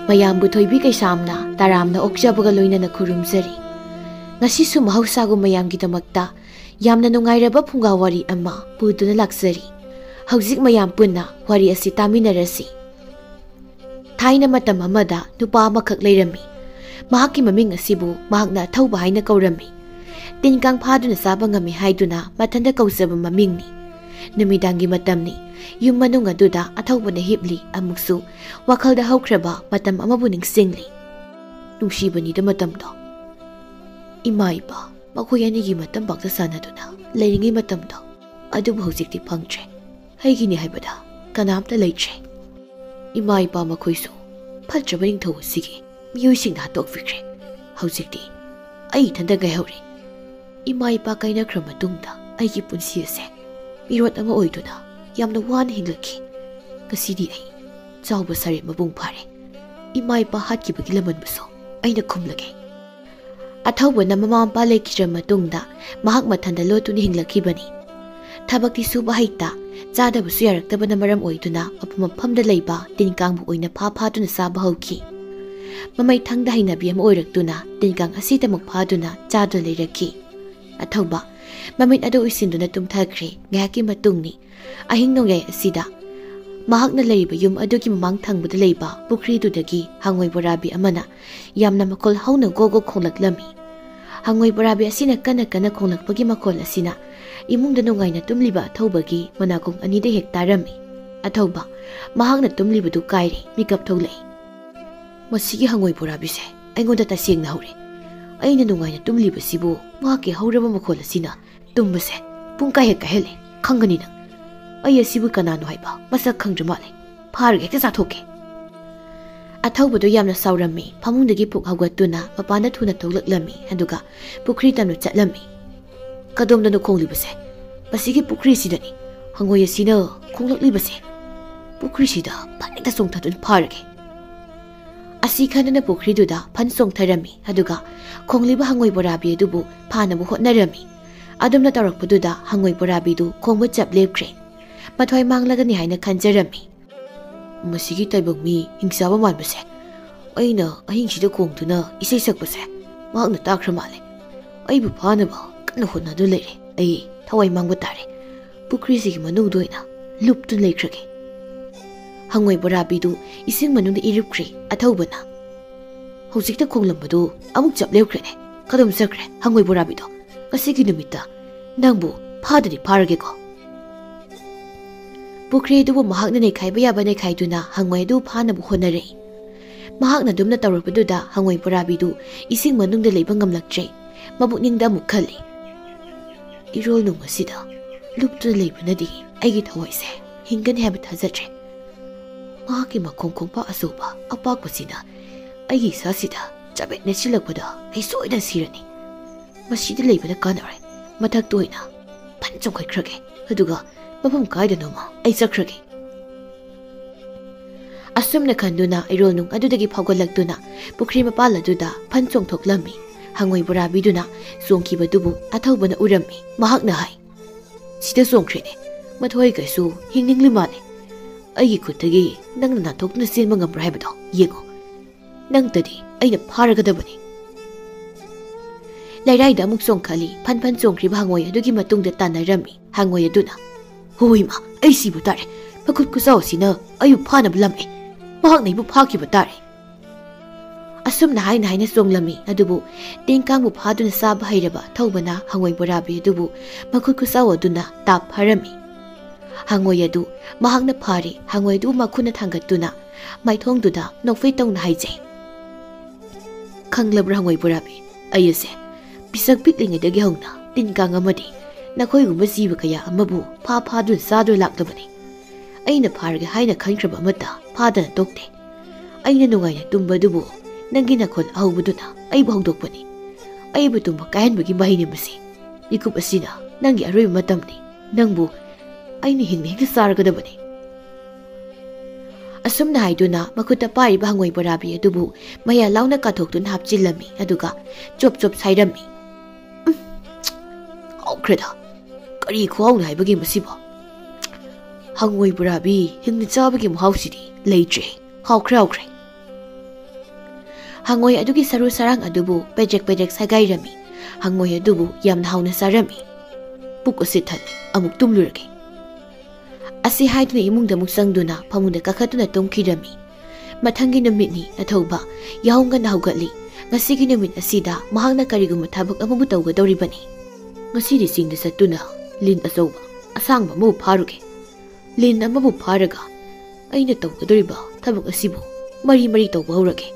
mayambu thoibi kaisamna taramna okjabaga loinana khurumjari ngasisu mahausagu mayamgidamakta yamna nungairaba phunga wari ama puduna laksari hauzik mayam punna wari asi taminarasi thaina matam amada nupa amakak leirami mahaki maming asibu mahakna thauba haina kaurami tinkang phaduna saba ngami haiduna mathanda kausaba mamingni numidangi matamni yum manung aduda athawbana hipli amuksu wakhalda haukraba matam amabu ningsingli nungsibani da matamdo ima ipa makhoi anigi matam bakta sanaduna leiringi matamdo adubu hojikti phangtre haigini haibada kanamta leitre ima ipa makhoisu phaltraba ningthau sigi miyoi hatok fikre hojikti ai thanda gaihore ima ipa kaina khra matungda aigi punsi ase mirot ama oiduna yamna wan hinglaki kasidi ai chawba sare mabung phare ima ipa hatki bagilaman buso aina khumlage athawba na mama pa lekira matungda mahak mathanda lotuni hinglaki bani thabakti suba haita chada busu yarakta bana maram oiduna apumaphamda leiba tinkang bu oina pha phatuna saba hauki mamai thangda hainabi am oiraktuna tinkang asita mak phaduna chada leiraki athawba mamit ado isinduna tumthakre ngaki matungni ahing nongai asida mahakna leiba yum adugi mamang thangbuda leiba pukri dudagi hangoi borabi amana yamna makol hauna gogo khonlaklami hangoi borabi asina kana khonlakpagi makol asina imungda nongaina tumliba thawbagi manakong anida hektarami athawba mahakna tumlibadu kairi mikap tholai masigi hangoi borabi se aingonda tasengna hore aina nongaina tumliba sibu mahaki hauraba makol asina tumbase pungka hekka hele khangani na ai asibu kanano haiba masak khangdramale pharge hekta sathoke athawbadu yamna saurami phamungdagi puk hawgatuna mapana thuna tolaklami aduga pukri tanu chatlami kadomdanu khonglibase basigi pukri sidani hangoi asina khonglaklibase pukri sida phanita songthadun pharge asi khanana pukri duda phan songtharami aduga khongliba hangoi borabi adubu phanabu hotnarami adumna tarakpaduda hangoi borabi du khongba chap lepkre mathoi manglagani haina khanjarami masigi taibong mi hingsaba manbase aina ahingsida khongtuna isai sakbase mahakna takhra male aibu phanaba kana honna du leire ai thawai mangba tare pukri sigi manung doina luptu leikrage hangoi borabi du ising manung irupkre athawbana hojikta khonglambadu amuk chap lepkre ne kadum sakre hangoi borabi do kasigi numita nangbu phadani pharage ko pukri du mahakna ne khaiba yaba ne khaiduna hangoi du phanabu honare mahakna dumna tawrpaduda hangoi borabi du ising manungda leiba ngamlaktre mabukningda mukhali irol nu masida luptu leibunadi aigi thawaise hingan habit hazatre mahaki makhong khongpa asuba apakpasina aigi sasida chabet ne silakpada ai soida sirani masida leibana kanare mathak toina panchong khai khrage aduga mafam kaidano ma ai sakrage asumna khanduna irol nung adudagi phagolaktuna pukri mapala duda phanchong thoklami hangoi borabi duna songkiba dubu athawbana urami mahakna hai sida songkhrene mathoi kaisu hingningli mane aigi khutagi nangna nathokna sin mangam raibado yengo nangtadi aina pharagadabani lairai da muk songkhali phan songkri bhangoi adugi matungda tanarami hangoi aduna hoima ai sibu tare pakut kusau sina ayu phana blame mahak nei bu phaki batare asumna haina songlami adubu tingkang bu phaduna sab hairaba thawbana hangoi borabi adubu makut kusau aduna tap harami hangoi adu mahakna phari hangoi du makhuna thangatuna maithong duda nokfei tongna haije khanglabra hangoi borabi ayese pisak pitlinge dagi hongna tinkang amadi nakhoi gumba jiba kaya amabu pha du sadu laklabani aina pharga haina khankraba amata phadana tokte aina nungaina tumba dubu nangi nakhol ahubuduna aibu hongdokpani aibu tumba kahenbagi mahine masi ikup asina nangi aroi matamni nangbu aina hingne hekta sargadabani asumna haiduna makuta pari bhangoi borabi adubu maya launa kathok tun hapchilami aduga chop sairami aukreda kari khawna haibagi masiba hangoi borabi hingni chabagi muhausidi leitre hawkre Hangoi adugi saru sarang adubu pejek sagairami. Hangoi adubu yamna hauna sarami. Puk usit hal amuk tumlurage. Asi haiduna imungda muksangduna pamunda kakatuna tumkirami. Mathangi numitni athauba yahunga nahugatli. Ngasigi numit asida mahangna kariguma thabak amabu tawgadawribani. Ngasidi singda satuna lin asauba asangba mo pharuge. Lin amabu pharaga aina tawgadawriba thabak asibu mari tawba hurage.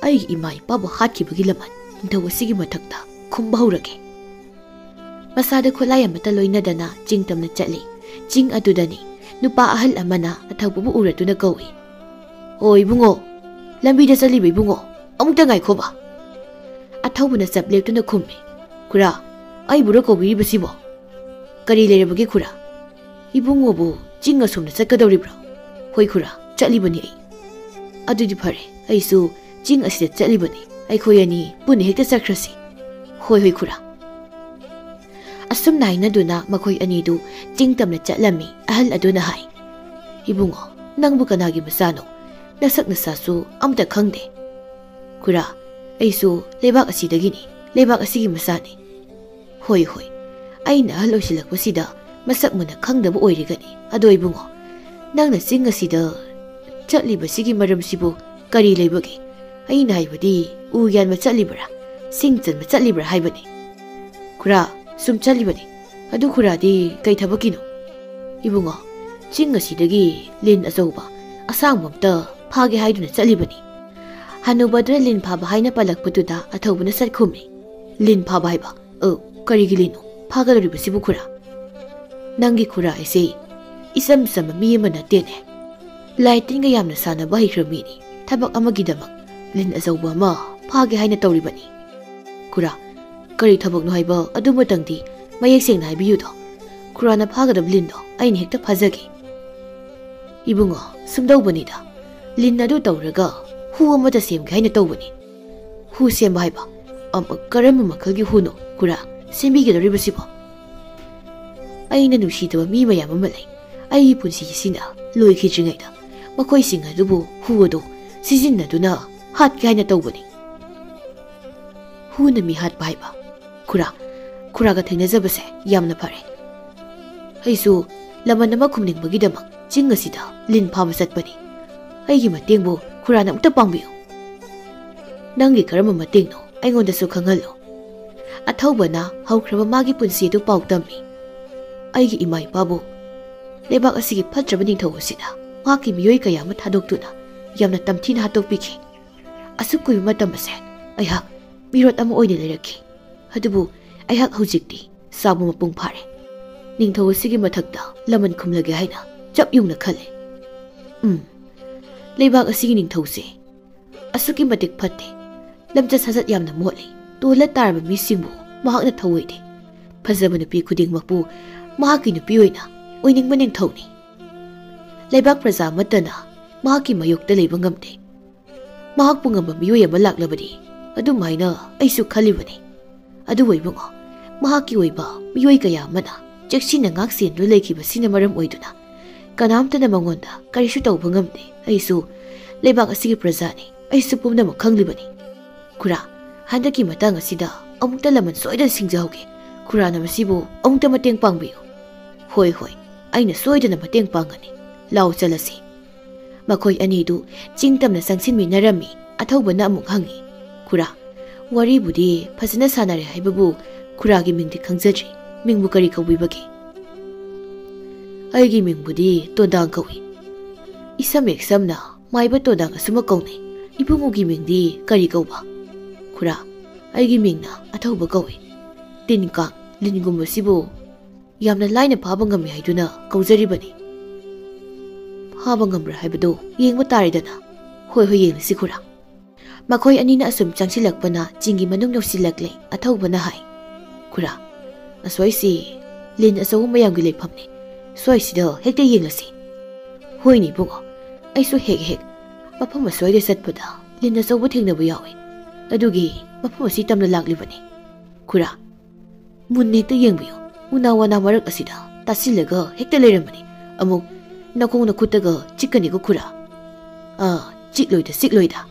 Ai imai pabu hatkibagi laman ningthaw asigi mathakta khumba hurage. Masada khulay amata loinadana jingtamna chatli. Jing adudani nupa ahal amana athaubabu uratuna kawi. Oi bungo lambida chaliba bungo amukta ngaikho ba. Athaubuna sapleptuna khummi. Khura ai bura kobiribasibo. Kari lerebagi khura. Ibungobu jing asumna chatkadawribra. Hoi khura chatlibani ai. Adudi phare aisu jing asida chatlibani. Ai khoyani puni hekta chakrasi. Hoi khura. Asum nainaduna makhoi anidu jingtamna chatlami ahal aduna hai. Ibungo nangbu kanagi masano. Nasak nasasu amta khangde. Khura aisu lebak asidagini lebak asigi masani. Hoi aina ahal oisilakpasida masak muna khangdaba oirigani. Ado ibungo nangna jing asida chatlibasigi maramsibu kari leibagi. Aina haibadi ugyan ma chatlibra singchan ma chatlibra haibani. Khura sum chatlibani. Adu khuradi kai thabakino. Ibungo jing asidagi lin asauba asangmamta phage haiduna chatlibani. Hanubadra lin phaba haina palakpatuda athaubuna sarkhumi. Lin phaba haiba karigi lino phagadoribasibu khura. Nangi khura aise isam mi amana tene. Laitinga yamna sanaba haikhramini thabak amagidamak lin azauba ma phage haina tawribani. Khura kari thabakno haiba adumatangdi mayek sengna haibiyudo. Khurana phagadab lindo aini hekta phajage. Ibungo sumdaubanida lin adu tawraga hu amata semge haina tawbani. Hu semba haiba karam makalgi huno khura sembigadoribasibo. Aina nusidaba mi mayam ama lei. Ai punsisina loikhidringaida makhoi sing adubu hu adu sijinnaduna hatge haina tawbani. Hu na mi hat baiba. Khuraga thainajabase yamna phare. Aisu laman ama khumningbagidamak jing asida lin phaba chatpani. Aigi matengbu khurana amta pangbiyo. Nangi karama matengno aingondasu khangallo. Athaubana haukraba magi punsi du pautami. Aigi imai pabu lebak asigi phatraba ningthau asida maki miyoi kaya ma thadoktuna yamna tamthina hatokpiki. Asukui matam ase aihak mirot ama oine lerakhi. Adubu aihak hujikti sabu mapung phare. Ningthau asigi mathakta laman khumlage haina chap yungna khale. Lebak asigi ningthause asuki matik phatte lamja sajat yamna motli tola tarba misingbu mahakna thawoide. Phajaba nupi khudingmakpu mahaki nupi oiningba ningthauni. Lebak praja matana mahaki mayokta leiba ngamde. Mahakpu ngamba miyoi ama laklabadi adumaina aisu khalibani. Adu oibungo mahaki oiba miyoi kaya amana cheksina ngaksendu leikibasina maram oiduna kanamtana mangonda karisu tawba ngamde. Aisu lebak asigi prajani aisu pumnamak khanglibani. Khura handaki matang asida amukta laman soidan singjahauge. Khurana masibu amukta mateng pangbiyo. Hoi aina soidana mateng pangani. Lau chalasi. Makhoi anidu jingtamna sangsinminarami athaubana amuk hangi. Khura wari budi phajana sanare haibabu khuragi mingdi khangjadri. Mingbu kari kawibagi. Aigi mingbudi todang kawi. Isam eksamna maiba todang asuma kauni. Ibungugi mingdi kari kawba. Khura aigi mingna athauba kawi. Tinkang lingumasibu yamna laina phaba ngami haiduna kawjaribani. Phaba ngamra haibado yengba taridana. Hoi yenglasi khura. Makhoi anina asum changsilakpana jingi manung yausilakle athaubana hai. Khura aswaisi lin asawu mayamgi leiphamni. Swaisida hekta yenglasi. Hoi ni bungo aisu hek mafam aswaide satpada lin asawu thengnaba yawi. Adugi mafam asi tamna laklibani. Khura munne hekta yengbiyo. Unawana marak asida tasilaga hekta leiramani. Amuk nakongna khutaga chikani ko khura. Chikloida.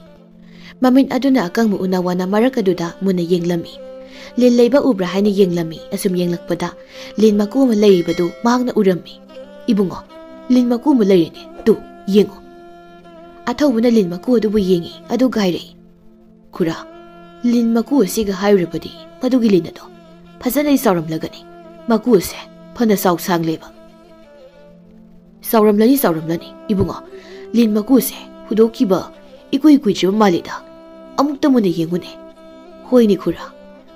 Mamit aduna akangmu unawana marak aduda muna yenglami. Lin leiba ubra haina yenglami asum yenglakpada lin maku ma leibadu mahakna urami. Ibungo, lin maku ma leirine tu yengo. Athawbuna lin maku adubu yengi adu gairei. Kura, lin maku asiga hairabadi madugi lin ado. Phajana sauramlagani. Maku ase phana saw sangleba. Sauramlani ibungo. Lin maku ase hudokiba ikui chiba malida. Amukta muna yengune. Hoini kura.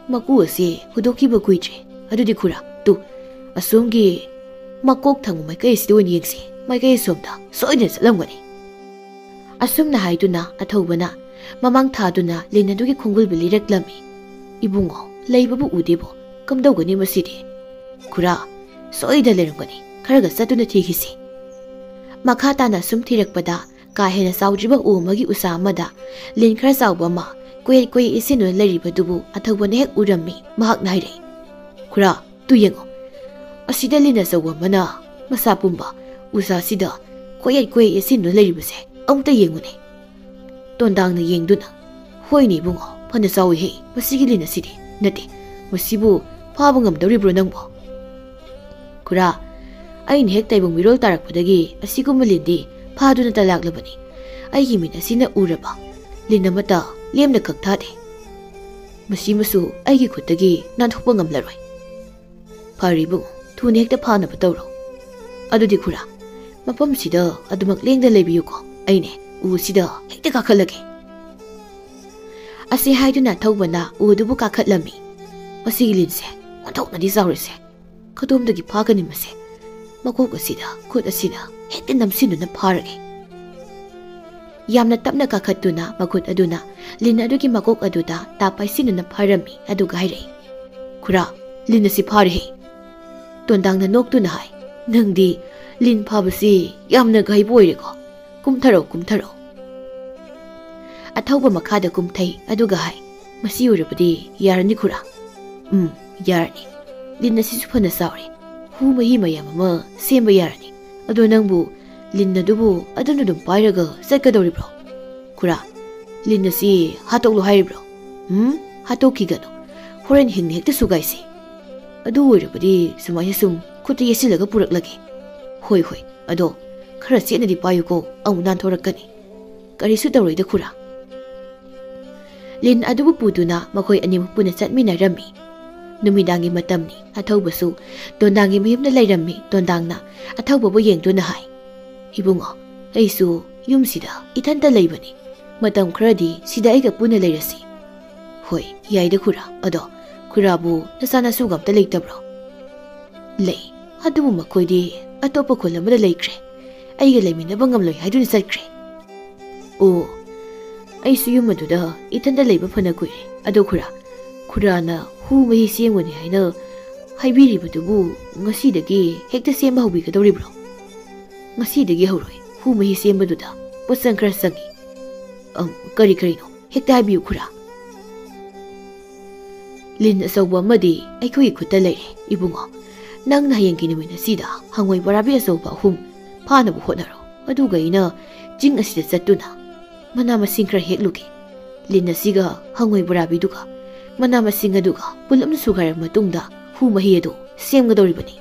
Maku ase hudokiba kuiche. Adudi kura tu asumgi makok thangu maikai sido yengsi. Maikai somda soine salamgani. Asumna haiduna athawbana mamang thaduna lin adugi khongul bilireklami. Ibungo leibabu udebo kamdawgani masidi. Kura soida lerangani kharaga satuna thigisi. Makata na sum thirakpada ka hena saujriba umagi usamada lin khara sauba ma koi isinu leribadubu athawbana hek urami mahak naire. Kura tu yengo asida lina sawa mana masa pumba usa sida koi isinu leribase amta yengune. Tondang na yengduna hoini bungo phana sawi he masigi lina sidi nati masibu phaba ngamdoribro nangbo. Kura ain hek taibong mirol tarakpadagi asiguma lindi phaduna talaklabani. Aigi min asina uraba linna mata lemna kakthade. Masimasu aigi khutagi nanthokpa ngamlaroi. Pharibu thune hekta phana batawro. Adudi kura mapam sida adumak lengda lebiyuko aine u sida hekta kakhalage. Asi haiduna thawbana udubu kakhatlami. Masigi linse onthoknadi zawrise. Kadumdagi phagani mase. Makok asida khut asida hekta namsinuna pharage. Yamna tapna kakhatuna makut aduna lin adugi makok aduda tapaisinuna pharami aduga hairei. Kura lin asi phare. Tondangna noktuna hai nangdi lin phabasi yamna gai boireko. Kumtharo. Athawba makhada kumthai aduga hai masi urabadi yarani kura. Yarani. Lin asisu phana sawri. Hu mahi mayam ama semba yarani. Ado nangbu lin adubu aduna dum pairaga sakadoribro. Kura lin asi hatoklo hairibro. Hatokigano. Horen hingni hekta sugaisi. Adu urabadi sumaya sum khuta yesilaga puraklagi. Hoi ado khara senadi payuko amu nanthorakani. Karisu tawroida kura. Lin adubu puduna makhoi animuk puna chatminarami. Numidangi matamni athawbasu Tondangi mayumna lairami Tondangna athawbabu yengduna hai. Ibungo aisu yumsida ithanta leibani. Matam kharadi sida aiga puna leirasi. Hoi yaida kura ado kurabu nasana sugamta leitabro. Lei adubu makoidi atopa kholamada leikre. Aiga leiminaba ngamloi haiduna satkre. O aisu yumaduda ithanta leiba phana kuire ado Kurana hu mahi semgani haina haibiribadubu ngasidagi hekta semba haubigadoribro. Ngasidagi hauroi hu mahi sembaduda posang khara sangi. Kari no hekta haibiyu kura. Lin asawba amadi aikhoi khutta leire ibungo. Nangna hayengki numina sida hangoi barabi asawba hum phanabu hotnaro. Aduga ina jing asida chattuna mana masing khara hekluki. Lin asiga hangoi barabi duga mana masing aduga pulamna sugarak matungda hu mahi adu semgadoribani.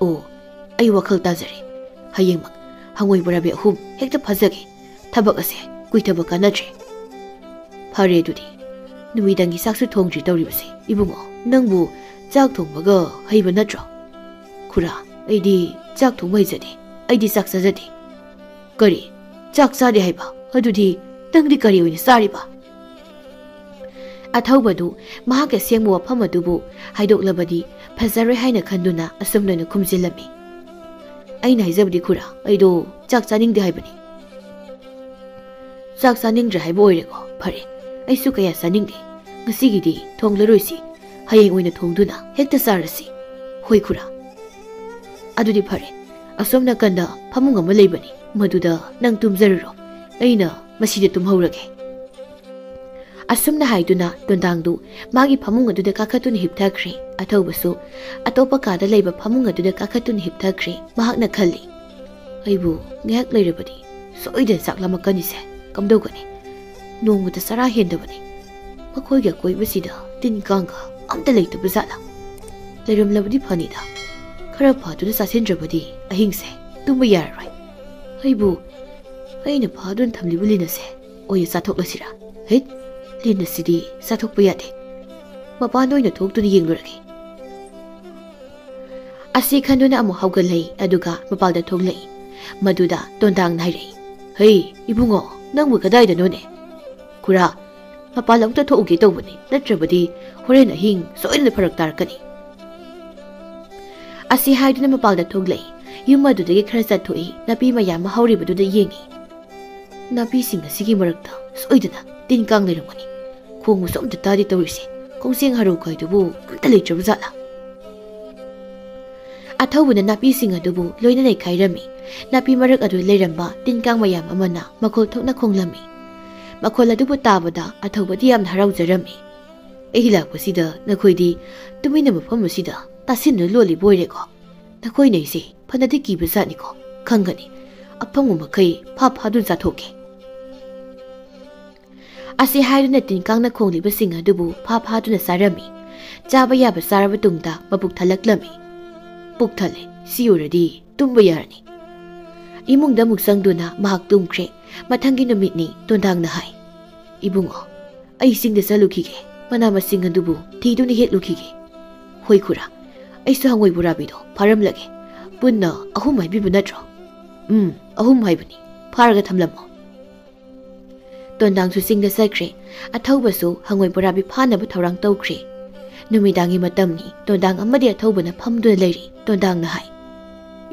O ai wakhal tajare hayengmak hangoi barabi hum hekta phajage thabak ase kuithaba kanatre. Phare adudi numidangi saksu thongri tawribase ibungo nangbu chak thongbaga heiba natro. Kura aidi chak thongba hijade aidi chak sajade. Kari chak sade haiba adudi tangdi kari oina sariba. Athawbadu mahaka sengmu wafam adubu haidoklabadi phajare haina khanduna asumna khumjilami. Aina haijabdi kura aido chak chaningde haibani. Chak chaningdre haiba oireko phare aisu kaya chaningde ngasigidi thonglaroisi hayeng oina thongduna hekta sarasi. Hoi kura adudi phare asomna kanda phamung ama leibani maduda nang tumjararo aina masida tumhaurage. Asumna haiduna Tondangdu magi phamung aduda kakhatun hipthakri athawbasu atopa kada leiba phamung aduda kakhatun hipthakri mahakna khalli. Aibu ngak leirabadi soida saklamakani se kamdogani ꯅꯣꯡꯃꯗ ꯆꯔꯥ ꯍꯦꯟꯗꯕꯅꯤ ꯃꯈꯣꯏꯒꯤ ꯑꯀꯣꯏꯕꯁꯤꯗ ꯇꯤꯟ ꯀꯥꯡꯒ ꯑꯝꯇ ꯂꯩꯇꯕ ꯖꯥꯠꯂꯥ ꯂꯩꯔꯝꯂꯕꯗꯤ ꯐꯅꯤꯗ ꯈꯔ ꯐꯥꯗꯨꯅ ꯆꯥꯁꯤꯟꯗ꯭ꯔꯕꯗꯤ ꯑꯍꯤꯡꯁꯦ ꯇꯨꯝꯕ ꯌꯥꯔꯔꯣꯏ ꯑꯩꯕꯨ ꯑꯩꯅ ꯐꯥꯗꯨꯅ ꯊꯝꯂꯤꯕ ꯂꯤꯟ ꯑꯁꯦ ꯑꯣꯏꯅ ꯆꯥꯊꯣꯛꯂꯁꯤꯔꯥ ꯍꯩꯠ ꯂꯤꯟ ꯑꯁꯤꯗꯤ ꯆꯥꯊꯣꯛꯄ ꯌꯥꯗꯦ ꯃꯄꯥꯟꯗ ꯑꯣꯏꯅ ꯊꯣꯛꯇꯨꯅ ꯌꯦꯡꯂꯨꯔꯒꯦ ꯑꯁꯤ ꯈꯟꯗꯨꯅ ꯑꯃꯨꯛ ꯍꯧꯒꯠꯂꯛꯏ ꯑꯗꯨꯒ ꯃꯄꯥꯟꯗ ꯊꯣꯛꯂꯛꯏ ꯃꯗꯨꯗ ꯇꯣꯟꯗꯥꯡꯅ ꯍꯥꯏꯔꯛꯏ ꯍꯩ ꯏꯕꯨꯡꯉꯣ ꯅꯪꯕꯨ ꯀꯗꯥꯏꯗꯅꯣꯅꯦ ꯈꯨꯔꯥ ꯃꯄꯥꯟ ꯑꯃꯨꯛꯇ ꯊꯣꯛꯎꯒꯦ ꯇꯧꯕꯅꯤ ꯅꯠꯇ꯭ꯔꯕꯗꯤ ꯍꯣꯔꯦꯟ ꯑꯍꯤꯡ ꯁꯣꯏꯗꯅ ꯐꯔꯛ ꯇꯥꯔꯛꯀꯅꯤ ꯑꯁꯤ ꯍꯥꯏꯗꯨꯅ ꯃꯄꯥꯟꯗ ꯊꯣꯛꯂꯛꯏ ꯌꯨꯝ ꯑꯗꯨꯗꯒꯤ ꯈꯔ ꯆꯠꯊꯣꯛꯏ ꯅꯥꯄꯤ ꯃꯌꯥꯝ ꯑꯃ ꯍꯧꯔꯤꯕꯗꯨꯗ ꯌꯦꯡꯏ ꯅꯥꯄꯤꯁꯤꯡ ꯑꯁꯤꯒꯤ ꯃꯔꯛꯇ ꯁꯣꯏꯗꯅ ꯇꯤꯟ ꯀꯥꯡ ꯂꯩꯔꯝꯒꯅꯤ ꯈꯣꯡꯕꯁꯨ ꯑꯝꯇ ꯇꯥꯗꯦ ꯇꯧꯔꯤꯁꯦ ꯀꯣꯡꯁꯦꯡ ꯍꯔꯧ ꯈꯥꯏꯗꯨꯕꯨ ꯑꯝꯇ ꯂꯩꯇ꯭ꯔꯕ ꯖꯥꯠꯂꯥ ꯑꯊꯧꯕꯅ ꯅꯥꯄꯤꯁꯤꯡ ꯑꯗꯨꯕꯨ ꯂꯣꯏꯅ ꯅꯩꯈꯥꯏꯔꯝꯃꯤ ꯅꯥꯄꯤ ꯃꯔꯛ ꯑꯗꯨ ꯂꯩꯔꯝꯕ ꯇꯤꯟ ꯀꯥꯡ ꯃꯌꯥꯝ ꯑꯃꯅ ꯃꯈꯣꯜ ꯊꯣꯛꯅ ꯈꯣꯡꯂꯝꯃꯤ ꯃꯈꯣꯜ ꯑꯗꯨꯕꯨ ꯇꯥꯕꯗ ꯑꯊꯧꯕꯗꯤ ꯌꯥꯝꯅ ꯍꯔꯥꯎꯖꯔꯝꯃꯤ ꯑꯩ ꯂꯥꯛꯄꯁꯤꯗ ꯅꯈꯣꯏꯗꯤ ꯇꯨꯃꯤꯟꯅ ꯃꯐꯝ ꯑꯁꯤꯗ ꯇꯥꯁꯤꯟꯗꯨꯅ ꯂꯣꯜꯂꯤꯕ ꯑꯣꯏꯔꯦꯀꯣ ꯅꯈꯣꯏꯅ ꯑꯩꯁꯦ ꯐꯅꯗꯤ ꯀꯤꯕ ꯖꯥꯠꯅꯤꯀꯣ ꯈꯪꯒꯅꯤ ꯑꯐꯪꯕ ꯃꯈꯩ ꯐꯥꯗꯨꯅ ꯆꯥꯊꯣꯛꯀꯦ ꯑꯁꯤ ꯍꯥꯏꯗꯨꯅ ꯇꯤꯟ ꯀꯥꯡꯅ ꯈꯣꯡꯂꯤꯕꯁꯤꯡ ꯑꯗꯨꯕꯨ ꯐꯥꯗꯨꯅ ꯆꯥꯔꯝꯃꯤ ꯆꯥꯕ ꯌꯥꯕ ꯆꯥꯔꯕ ꯇꯨꯡꯗ ꯃꯕꯨꯛ ꯊꯜꯂꯛꯂꯝꯃꯤ ꯄꯨꯛ ꯊꯜꯂꯦ ꯁꯤ ꯑꯣꯏꯔꯗꯤ ꯇꯨꯝꯕ ꯌꯥꯔꯅꯤ ꯏꯃꯨꯡꯗ ꯑꯃꯨꯛ ꯆꯪꯗꯨꯅ ꯃꯍꯥꯛ ꯇꯨꯝꯈ꯭ꯔꯦ ꯃꯊꯪꯒꯤ ꯅꯨꯃꯤꯠꯅꯤ ꯇꯣꯟꯗꯥꯡꯅ ꯍꯥꯏ ꯏꯕꯨꯡꯉꯣ ꯑꯩ ꯆꯤꯡꯗ ꯆꯠꯂꯨꯈꯤꯒꯦ ꯃꯅꯥ ꯃꯁꯤꯡ ꯑꯗꯨꯕꯨ ꯊꯤꯗꯨꯅ ꯍꯦꯛꯂꯨꯈꯤꯒꯦ ꯍꯣꯏ ꯈꯨꯔꯥ ꯑꯩꯁꯨ ꯍꯪꯉꯣꯏ ꯕꯣꯔꯥꯕꯤꯗꯣ ꯐꯥꯔꯝꯂꯒꯦ ꯄꯨꯟꯅ 3 ꯍꯥꯏꯕꯤꯕ ꯅꯠꯇ꯭ꯔꯣ 3 ꯍꯥꯏꯕꯅꯤ ꯐꯥꯔꯒ ꯊꯝꯂꯝꯃꯣ ꯇꯣꯟꯗꯥꯡꯁꯨ ꯆꯤꯡꯗ ꯆꯠꯈ꯭ꯔꯦ ꯑꯊꯧꯕꯁꯨ ꯍꯪꯉꯣꯏ ꯕꯣꯔꯥꯕꯤ ꯐꯥꯅꯕ ꯊꯧꯔꯥꯡ ꯇꯧꯈ꯭ꯔꯦ ꯅꯨꯃꯤꯗꯥꯡꯒꯤ ꯃꯇꯝꯅꯤ ꯇꯣꯟꯗꯥꯡ ꯑꯃꯗꯤ ꯑꯊꯧꯕꯅ ꯐꯝꯗꯨꯅ ꯂꯩꯔꯤ ꯇꯣꯟꯗꯥꯡꯅ ꯍꯥꯏ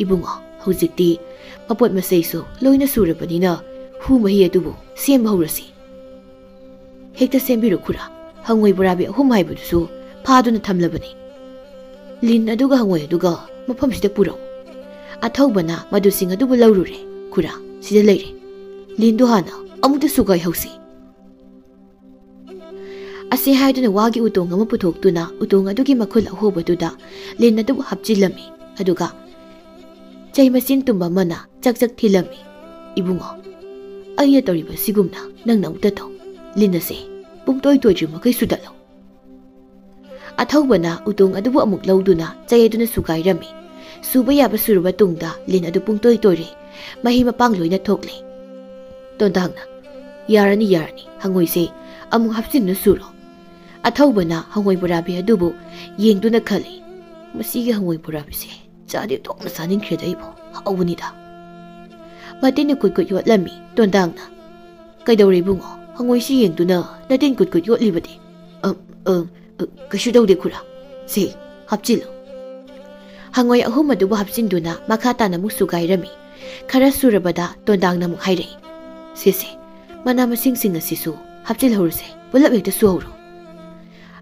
ꯏꯕꯨꯡꯉꯣ ꯍꯧꯖꯤꯛꯇꯤ ꯃꯄꯣꯠ ꯃꯆꯩꯁꯨ ꯂꯣꯏꯅ ꯁꯨꯔꯕꯅꯤꯅ ꯍꯨ ꯃꯍꯤ ꯑꯗꯨꯕꯨ ꯁꯦꯝꯕ ꯍꯧꯔꯁꯤ ꯍꯦꯛꯇ ꯁꯦꯝꯕꯤꯔꯨ ꯈꯨꯔꯥ ꯍꯪꯉꯣꯏ ꯕꯣꯔꯥꯕꯤ 3 ꯍꯥꯏꯕꯗꯨꯁꯨ ꯐꯥꯗꯨꯅ ꯊꯝꯂꯕꯅꯤ ꯂꯤꯟ ꯑꯗꯨꯒ ꯍꯪꯉꯣꯏ ꯑꯗꯨꯒ ꯃꯐꯝꯁꯤꯗ ꯄꯨꯔꯛꯎ ꯑꯊꯧꯕꯅ ꯃꯗꯨꯁꯤꯡ ꯑꯗꯨꯕꯨ ꯂꯧꯔꯨꯔꯦ ꯈꯨꯔꯥ ꯁꯤꯗ ꯂꯩꯔꯦ ꯂꯤꯟꯗꯨ ꯍꯥꯟꯅ ꯑꯃꯨꯛꯇ ꯁꯨꯒꯥꯏꯍꯧꯁꯤ ꯑꯁꯤ ꯍꯥꯏꯗꯨꯅ ꯋꯥꯒꯤ ꯎꯇꯣꯡ ꯑꯃ ꯄꯨꯊꯣꯛꯇꯨꯅ ꯎꯇꯣꯡ ꯑꯗꯨꯒꯤ ꯃꯈꯨꯜ ꯑꯍꯣꯕꯗꯨꯗ ꯂꯤꯟ ꯑꯗꯨꯕꯨ ꯍꯥꯞꯆꯤꯜꯂꯝꯃꯤ ꯑꯗꯨꯒ ꯆꯩ ꯃꯆꯤꯟ ꯇꯨꯝꯕ ꯑꯃꯅ ꯆꯛ ꯊꯤꯜꯂꯝꯃꯤ ꯏꯕꯨꯡꯉꯣ ꯑꯩꯅ ꯇꯧꯔꯤꯕ ꯁꯤꯒꯨꯝꯅ ꯅꯪꯅ ꯑꯃꯨꯛꯇ ꯇꯧ ꯂꯤꯟ ꯑꯁꯦ ꯄꯨꯡꯇꯣꯏ ꯇꯣꯏꯗ꯭ꯔꯤ ꯃꯈꯩ ꯁꯨꯗꯠꯂꯣ ꯑꯊꯧꯕꯅ ꯎꯇꯣꯡ ꯑꯗꯨꯕꯨ ꯑꯃꯨꯛ ꯂꯧꯗꯨꯅ ꯆꯩ ꯑꯗꯨꯅ ꯁꯨꯒꯥꯏꯔꯝꯃꯤ ꯁꯨꯕ ꯌꯥꯕ ꯁꯨꯔꯕ ꯇꯨꯡꯗ ꯂꯤꯟ ꯑꯗꯨ ꯄꯨꯡꯇꯣꯏ ꯇꯣꯏꯔꯦ ꯃꯍꯤ ꯃꯄꯥꯡ ꯂꯣꯏꯅ ꯊꯣꯛꯂꯦ ꯇꯣꯟꯗꯥꯡꯅ ꯌꯥꯔꯅꯤ ꯍꯪꯉꯣꯏꯁꯦ ꯑꯃꯨꯛ ꯍꯥꯞꯆꯤꯟꯅ ꯁꯨꯔꯣ ꯑꯊꯧꯕꯅ ꯍꯪꯉꯣꯏ ꯕꯣꯔꯥꯕꯤ ꯑꯗꯨꯕꯨ ꯌꯦꯡꯗꯨꯅ ꯈꯜꯂꯤ ꯃꯁꯤꯒꯤ ꯍꯪꯉꯣꯏ ꯕꯣꯔꯥꯕꯤꯁꯦ ꯆꯥꯗꯤ ꯇꯣꯛꯅ ꯆꯥꯅꯤꯡꯈ꯭ꯔꯦꯗ ꯑꯩꯕꯨ ꯍꯥꯎꯕꯅꯤꯗ ꯃꯇꯤꯟꯅ ꯀꯨꯠ ꯌꯣꯠꯂꯝꯃꯤ ꯇꯣꯟꯗꯥꯡꯅ ꯀꯩꯗꯧꯔꯦ ꯏꯕꯨꯡꯉꯣ ꯍꯪꯉꯣꯏꯁꯤ ꯌꯦꯡꯗꯨꯅ ꯅꯇꯤꯟ ꯀꯨꯠ ꯌꯣꯠꯂꯤꯕꯗꯤ ꯀꯩꯁꯨ ꯇꯧꯗꯦ ꯈꯨꯔꯥ ꯁꯦ ꯍꯥꯞꯆꯤꯜꯂꯨ ꯍꯪꯉꯣꯏ 3 ꯑꯗꯨꯕꯨ ꯍꯥꯞꯆꯤꯟꯗꯨꯅ ꯃꯈꯥ ꯇꯥꯅ ꯑꯃꯨꯛ ꯁꯨꯒꯥꯏꯔꯝꯃꯤ ꯈꯔ ꯁꯨꯔꯕꯗ ꯇꯣꯟꯗꯥꯡꯅ ꯑꯃꯨꯛ ꯍꯥꯏꯔꯛꯏ ꯁꯦ ꯃꯅꯥ ꯃꯁꯤꯡꯁꯤꯡ ꯑꯁꯤꯁꯨ ꯍꯥꯞꯆꯤꯜꯍꯧꯔꯁꯦ ꯄꯨꯂꯞ ꯍꯦꯛꯇ ꯁꯨꯍꯧꯔꯣ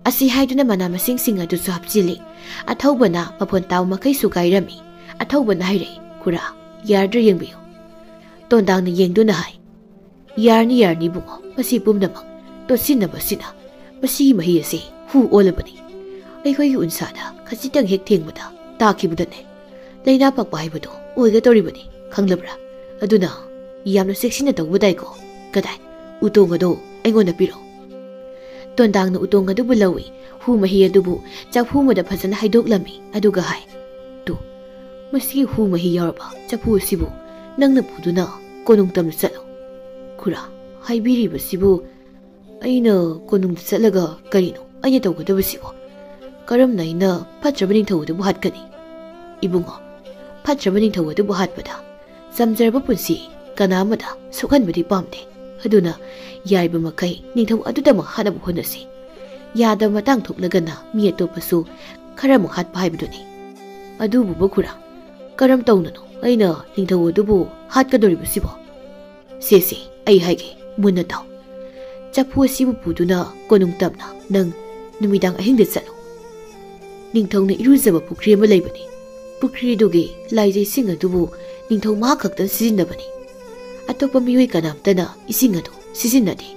ꯑꯁꯤ ꯍꯥꯏꯗꯨꯅ ꯃꯅꯥ ꯃꯁꯤꯡꯁꯤꯡ ꯑꯗꯨꯁꯨ ꯍꯥꯞꯆꯤꯜꯂꯤ ꯑꯊꯧꯕꯅ ꯃꯐꯣꯟ ꯇꯥꯕ ꯃꯈꯩ ꯁꯨꯒꯥꯏꯔꯝꯃꯤ ꯑꯊꯧꯕꯅ ꯍꯥꯏꯔꯛꯏ ꯈꯨꯔꯥ ꯌꯥꯔꯗ꯭ꯔꯥ ꯌꯦꯡꯕꯤꯌꯨ ꯇꯣꯟꯗꯥꯡꯅ ꯌꯦꯡꯗꯨꯅ ꯍꯥꯏ ꯌꯥꯔꯅꯤ ꯏꯕꯨꯡꯉꯣ ꯃꯁꯤ ꯄꯨꯝꯅꯃꯛ ꯇꯣꯠꯁꯤꯟꯅꯕꯁꯤꯅ ꯃꯁꯤꯒꯤ ꯃꯍꯤ ꯑꯁꯤ ꯍꯨ ꯑꯣꯜꯂꯕꯅꯤ ꯑꯩꯈꯣꯏꯒꯤ ꯎꯟꯁꯥꯗ ꯈꯖꯤꯛꯇꯪ ꯍꯦꯛ ꯊꯦꯡꯕꯗ ꯇꯥꯈꯤꯕꯗꯅꯦ ꯂꯩꯅꯥ ꯄꯛꯄ ꯍꯥꯏꯕꯗꯣ ꯑꯣꯏꯒꯗꯧꯔꯤꯕꯅꯤ ꯈꯪꯂꯕ꯭ꯔꯥ ꯑꯗꯨꯅ ꯌꯥꯝꯅ ꯆꯦꯛꯁꯤꯟꯅ ꯇꯧꯕ ꯇꯥꯏꯀꯣ ꯀꯗꯥꯏ ꯎꯇꯣꯡ ꯑꯗꯣ ꯑꯩꯉꯣꯟꯗ ꯄꯤꯔꯣ ꯇꯣꯟꯗꯥꯡꯅ ꯎꯇꯣꯡ ꯑꯗꯨꯕꯨ ꯂꯧꯏ ꯍꯨ ꯃꯍꯤ ꯑꯗꯨꯕꯨ ꯆꯐꯨ ꯑꯃꯗ ꯐꯖꯅ ꯍꯩꯗꯣꯛꯂꯝꯃꯤ ꯑꯗꯨꯒ ꯍꯥꯏ ꯇꯨ ꯃꯁꯤꯒꯤ ꯍꯨ ꯃꯍꯤ ꯌꯥꯎꯔꯕ ꯆꯐꯨ ꯑꯁꯤꯕꯨ ꯅꯪꯅ ꯄꯨꯗꯨꯅ ꯀꯣꯅꯨꯡ ꯇꯝꯅ ꯆꯠꯂꯣ ꯈꯨꯔꯥ ꯍꯥꯏꯕꯤꯔꯤꯕꯁꯤꯕꯨ ꯑꯩꯅ ꯀꯣꯅꯨꯡꯗ ꯆꯠꯂꯒ ꯀꯔꯤꯅꯣ ꯑꯩꯅ ꯇꯧꯒꯗꯕꯁꯤꯕꯣ ꯀꯔꯝꯅ ꯑꯩꯅ ꯐꯠꯇ꯭ꯔꯕ ꯅꯤꯡꯊꯧ ꯑꯗꯨꯕꯨ ꯍꯥꯠꯀꯅꯤ ꯏꯕꯨꯡꯉꯣ ꯐꯠꯇ꯭ꯔꯕ ꯅꯤꯡꯊꯧ ꯑꯗꯨꯕꯨ ꯍꯥꯠꯄꯗ ꯆꯝꯖꯔꯕ ꯄꯨꯟꯁꯤ ꯀꯅꯥ ꯑꯃꯗ ꯁꯣꯛꯍꯟꯕꯗꯤ ꯄꯥꯝꯗꯦ ꯑꯗꯨꯅ ꯌꯥꯏꯕ ꯃꯈꯩ ꯅꯤꯡꯊꯧ ꯑꯗꯨꯗꯃꯛ ꯍꯥꯠꯅꯕ ꯍꯣꯠꯅꯁꯤ ꯌꯥꯗꯕ ꯃꯇꯥꯡ ꯊꯣꯛꯂꯒꯅ ꯃꯤ ꯑꯇꯣꯞꯄꯁꯨ ꯈꯔꯃꯨꯛ ꯍꯥꯠꯄ ꯍꯥꯏꯕꯗꯨꯅꯤ ꯑꯗꯨꯕꯨ ꯈꯨꯔꯥ ꯀꯔꯝ ꯇꯧꯅꯅꯣ ꯑꯩꯅ ꯅꯤꯡꯊꯧ ꯑꯗꯨꯕు ꯍꯥꯠꯀꯗꯧꯔꯤꯕꯁꯤꯕꯣ ꯁꯦ ꯑꯩ ꯍꯥꯏꯒꯦ ꯃꯨꯟꯅ ꯇꯥꯎ ꯆꯐꯨ ꯑꯁꯤꯕꯨ ꯄꯨꯗꯨꯅ ꯀꯣꯅꯨꯡ ꯇꯝꯅ ꯅꯪ ꯅꯨꯃꯤꯗꯥꯡ ꯑꯍꯤꯡꯗ ꯆꯠꯂꯨ ꯅꯤꯡꯊꯧꯅ ꯏꯔꯨꯖꯕ ꯄꯨꯈ꯭ꯔꯤ ꯑꯃ ꯂꯩꯕꯅꯤ ꯄꯨꯈ꯭ꯔꯤꯗꯨꯒꯤ ꯂꯥꯏꯖꯩꯁꯤꯡ ꯑꯗꯨꯕꯨ ꯅꯤꯡꯊꯧ ꯃꯍꯥꯛ ꯈꯛꯇꯅ ꯁꯤꯖꯤꯟꯅꯕꯅꯤ ꯑꯇꯣꯞꯄ ꯃꯤꯑꯣꯏ ꯀꯅꯥꯝꯇꯅ ꯏꯁꯤꯡ ꯑꯗꯨ ꯁꯤꯖꯤꯟꯅꯗꯦ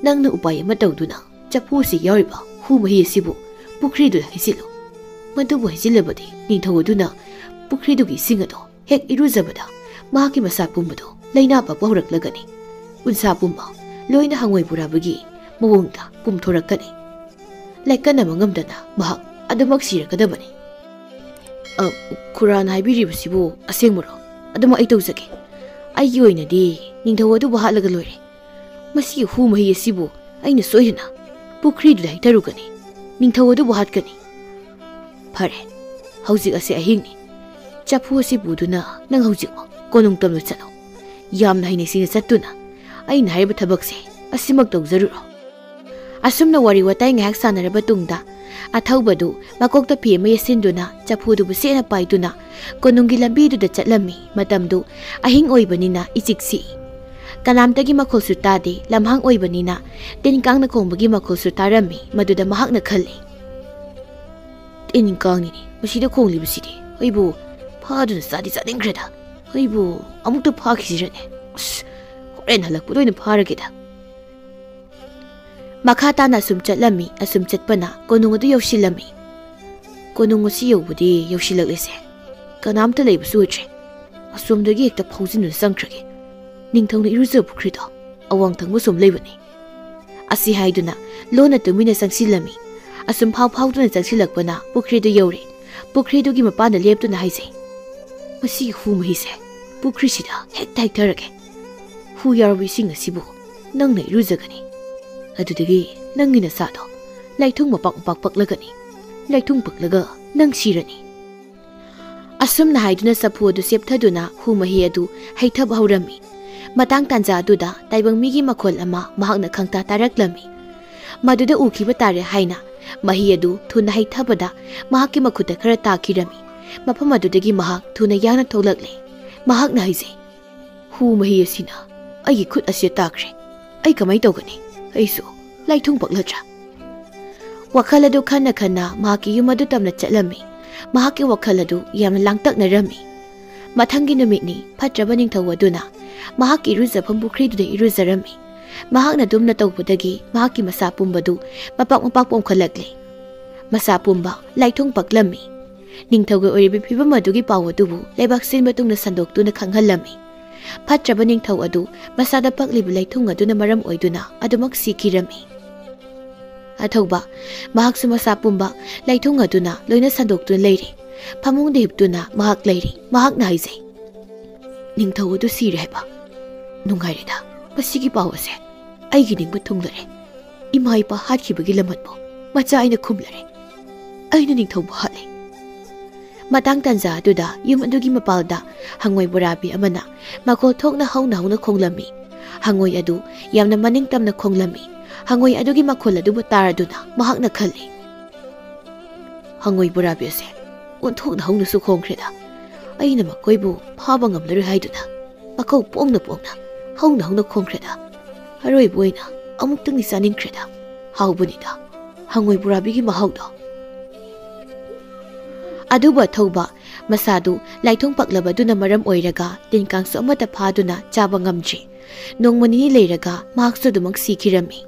ꯅꯪꯅ ꯎꯄꯥꯏ ꯑꯃ ꯇꯧꯗꯨꯅ ꯆꯐꯨ ꯑꯁꯤ ꯌꯥꯎꯔꯤꯕ ꯍꯨ ꯃꯍꯤ ꯑꯁꯤꯕꯨ ꯄꯨꯈ꯭ꯔꯤꯗꯨꯗ ꯍꯩꯖꯤꯜꯂꯨ ꯃꯗꯨꯕꯨ ꯍꯩꯖꯤꯜꯂꯕꯗꯤ ꯅꯤꯡꯊꯧ ꯑꯗꯨꯅ ꯄꯨꯈ꯭ꯔꯤꯗꯨꯒꯤ ꯏꯁꯤꯡ ꯑꯗꯨ ꯍꯦꯛ ꯏꯔꯨꯖꯕꯗ ꯃꯍꯥꯛꯀꯤ ꯃꯁꯥ ꯄꯨꯝꯕꯗꯨ ꯂꯩꯅꯥ ꯄꯛꯄ ꯍꯧꯔꯛꯂꯒꯅꯤ ꯎꯟꯁꯥ ꯄꯨꯝꯕ loina hangoi burabagi mawongda pumthorakani laikana mangamdana mahak adumak sirakadabani Quran haibiribasibu asengmuro aduma ai tawjage aigi oinadi ningthau adu bahalaga loire masi hu mahi asibu aina soirina pukri du haitarugani ningthau adu bahatkani phare haujik ase ahingni chapu asi buduna nang haujik ma konung tamlo chalo yamna haine sina chattuna aina haiba thabakse asimak tawjaruro asumna wari watai ngahak sanaraba tungda athaubadu makokta phi ma yasinduna chapudu busena paiduna konungi lambi du da chatlami matamdu ahing oibanina ichiksi kanamtagi makhol sutade lamhang oibanina tinkang na khongbagi makhol sutarami maduda mahak na khali tinkang ni masida khongli busidi oibu phaduna sadi sadingreda oibu amukta phakhisirane horen halakpudo ina pharageda Makata na sumchatlami asumchatpana konung adu yawsilami konung asi yawbudi yawsilaklese kanamta leibusu utre asumdagi hekta phaujinu sangkrage ningthongna iruja pukrido awang thangbu sum leibani asi haiduna lona tumina sangsilami asum phawduna changsilakpana pukrido yawre pukrido gi mapana leptuna haise masi hu mahise pukrisida hekta hektarage hu yarbi sing asibu nangna irujagani adudagi nangina sado laithung mapak paklagani laithung paklaga nang sirani asumna haiduna sapu adu septhaduna humahi adu haithab haurami matang tanja aduda taibang migi makhol ama mahakna khangta taraklami maduda ukhiba tare haina mahi adu thuna haithabada mahakki makhuta khara takirami mafam adudagi mahak thuna yana tholakle mahakna haise humahi asina ai khut asia takre ai kamai tawgani aisu laithung pakladra wakhaladu khana khana mahaki yumadu tamna chatlami mahaki wakhaladu yamna langtakna rami mathangi numitni phatraba ningthau aduna mahaki irujafam bukhriduda iruzarami mahakna dumna tawbudagi mahaki masa pumbadu mapak pomkhalakle masa pumba laithung paklami ningthauga oribi phibam adugi pawadubu lebak sinba tungna sandoktuna khanghalami phatraba ningthau adu masada paklibu laithung aduna maram oiduna adumak sikirami athauba mahak sumasa pumba laithung aduna loina sandoktuna leiri phamung debtuna mahak leiri mahak na haise ningthau adu sire heba nungaireda masigi pawase aigi ningbu thunglare imai pa hatkibagi lamatbo macha aina khumlare aina ningthau bahale matang tanja aduda yum adugi mapalda hangoi borabi amana makol thokna hauna khonglami hangoi adu yamna maning tamna khonglami hangoi adugi makhol adubu taraduna mahakna khali hangoi borabi ase unthokna hauna su khongkreda aina makoibu phaba ngamlaru haiduna makau pongna hauna khongkreda haroi boina amuktang ni saningkreda haubunida hangoi borabi gi mahaudo aduba thauba masadu laithong paklabaduna maram oiraga tinkang so amata phaduna chaba ngamjri nongmani leiraga mahaksu dumang sikhirami